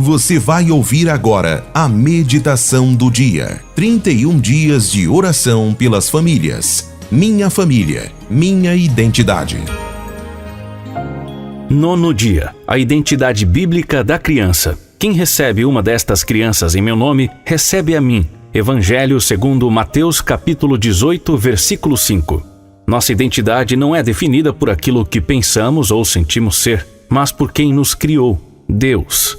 Você vai ouvir agora a meditação do dia. 31 dias de oração pelas famílias. Minha família, minha identidade. 9º dia, a identidade bíblica da criança. Quem recebe uma destas crianças em meu nome, recebe a mim. Evangelho segundo Mateus capítulo 18, versículo 5. Nossa identidade não é definida por aquilo que pensamos ou sentimos ser, mas por quem nos criou, Deus.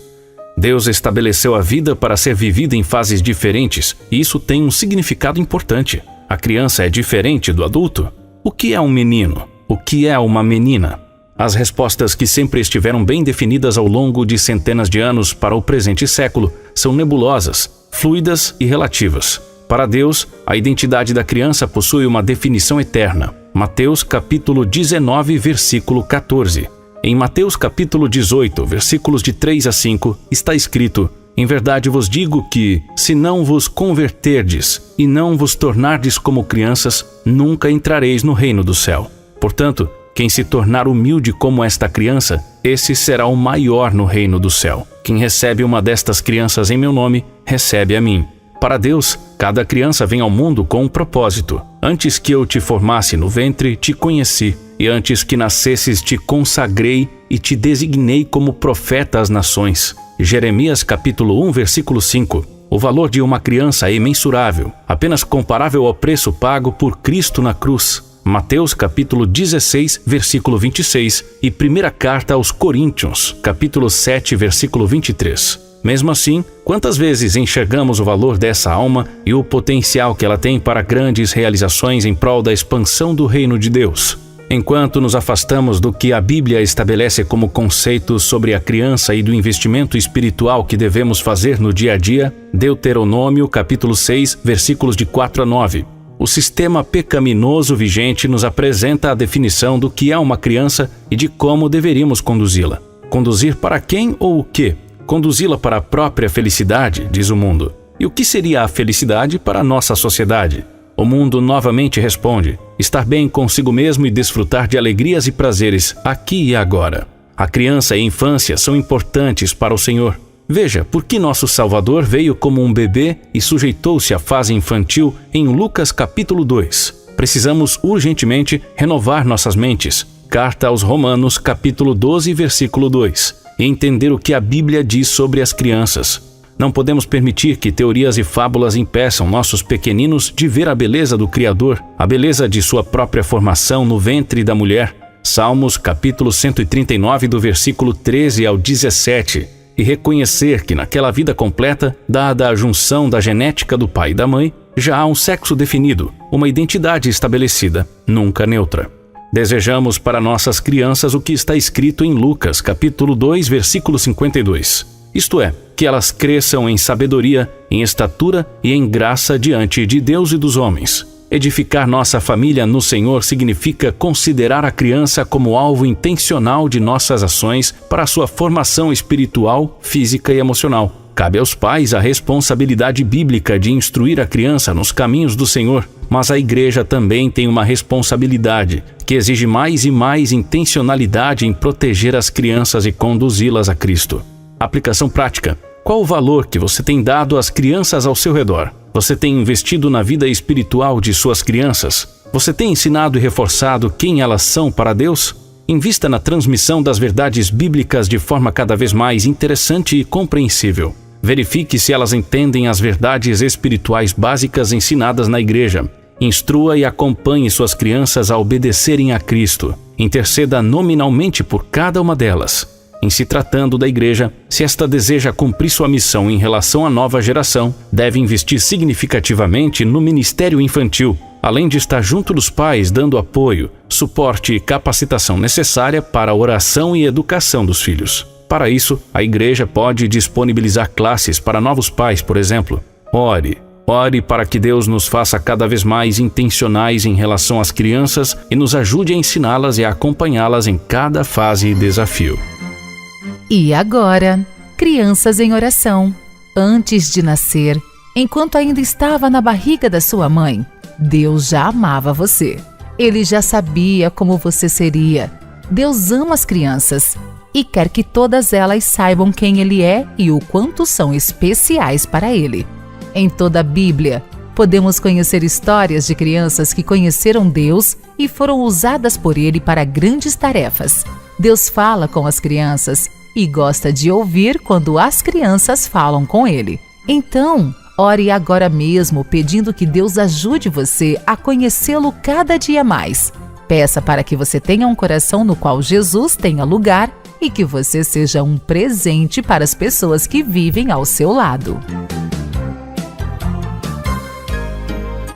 Deus estabeleceu a vida para ser vivida em fases diferentes, e isso tem um significado importante. A criança é diferente do adulto. O que é um menino? O que é uma menina? As respostas que sempre estiveram bem definidas ao longo de centenas de anos para o presente século são nebulosas, fluidas e relativas. Para Deus, a identidade da criança possui uma definição eterna. Mateus capítulo 19, versículo 14. Em Mateus capítulo 18, versículos de 3 a 5, está escrito: Em verdade vos digo que, se não vos converterdes e não vos tornardes como crianças, nunca entrareis no reino do céu. Portanto, quem se tornar humilde como esta criança, esse será o maior no reino do céu. Quem recebe uma destas crianças em meu nome, recebe a mim. Para Deus, cada criança vem ao mundo com um propósito. Antes que eu te formasse no ventre, te conheci, e antes que nascesses te consagrei e te designei como profeta às nações. Jeremias capítulo 1, versículo 5. O valor de uma criança é imensurável, apenas comparável ao preço pago por Cristo na cruz. Mateus capítulo 16, versículo 26 e primeira carta aos Coríntios, capítulo 7, versículo 23. Mesmo assim, quantas vezes enxergamos o valor dessa alma e o potencial que ela tem para grandes realizações em prol da expansão do reino de Deus? Enquanto nos afastamos do que a Bíblia estabelece como conceito sobre a criança e do investimento espiritual que devemos fazer no dia a dia, Deuteronômio capítulo 6, versículos de 4 a 9. O sistema pecaminoso vigente nos apresenta a definição do que é uma criança e de como deveríamos conduzi-la. Conduzir para quem ou o quê? Conduzi-la para a própria felicidade, diz o mundo. E o que seria a felicidade para a nossa sociedade? O mundo novamente responde: estar bem consigo mesmo e desfrutar de alegrias e prazeres aqui e agora. A criança e a infância são importantes para o Senhor. Veja, por que nosso Salvador veio como um bebê e sujeitou-se à fase infantil em Lucas capítulo 2. Precisamos urgentemente renovar nossas mentes. Carta aos Romanos capítulo 12, versículo 2. E entender o que a Bíblia diz sobre as crianças. Não podemos permitir que teorias e fábulas impeçam nossos pequeninos de ver a beleza do Criador, a beleza de sua própria formação no ventre da mulher. Salmos capítulo 139, do versículo 13 ao 17. E reconhecer que naquela vida completa, dada a junção da genética do pai e da mãe, já há um sexo definido, uma identidade estabelecida, nunca neutra. Desejamos para nossas crianças o que está escrito em Lucas, capítulo 2, versículo 52. Isto é, que elas cresçam em sabedoria, em estatura e em graça diante de Deus e dos homens. Edificar nossa família no Senhor significa considerar a criança como alvo intencional de nossas ações para a sua formação espiritual, física e emocional. Cabe aos pais a responsabilidade bíblica de instruir a criança nos caminhos do Senhor, mas a igreja também tem uma responsabilidade que exige mais e mais intencionalidade em proteger as crianças e conduzi-las a Cristo. Aplicação prática. Qual o valor que você tem dado às crianças ao seu redor? Você tem investido na vida espiritual de suas crianças? Você tem ensinado e reforçado quem elas são para Deus? Invista na transmissão das verdades bíblicas de forma cada vez mais interessante e compreensível. Verifique se elas entendem as verdades espirituais básicas ensinadas na igreja. Instrua e acompanhe suas crianças a obedecerem a Cristo. Interceda nominalmente por cada uma delas. Em se tratando da igreja, se esta deseja cumprir sua missão em relação à nova geração, deve investir significativamente no ministério infantil, além de estar junto dos pais dando apoio, suporte e capacitação necessária para a oração e educação dos filhos. Para isso, a igreja pode disponibilizar classes para novos pais, por exemplo. Ore para que Deus nos faça cada vez mais intencionais em relação às crianças e nos ajude a ensiná-las e a acompanhá-las em cada fase e desafio. E agora, crianças em oração. Antes de nascer, enquanto ainda estava na barriga da sua mãe, Deus já amava você. Ele já sabia como você seria. Deus ama as crianças e quer que todas elas saibam quem Ele é e o quanto são especiais para Ele. Em toda a Bíblia, podemos conhecer histórias de crianças que conheceram Deus e foram usadas por Ele para grandes tarefas. Deus fala com as crianças e gosta de ouvir quando as crianças falam com Ele. Então, ore agora mesmo pedindo que Deus ajude você a conhecê-lo cada dia mais. Peça para que você tenha um coração no qual Jesus tenha lugar e que você seja um presente para as pessoas que vivem ao seu lado.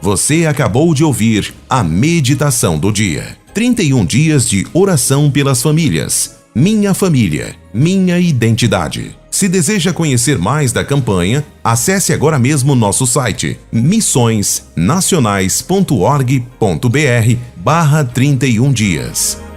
Você acabou de ouvir a meditação do dia. 31 dias de oração pelas famílias. Minha família, minha identidade. Se deseja conhecer mais da campanha, acesse agora mesmo nosso site missõesnacionais.org.br/31 dias.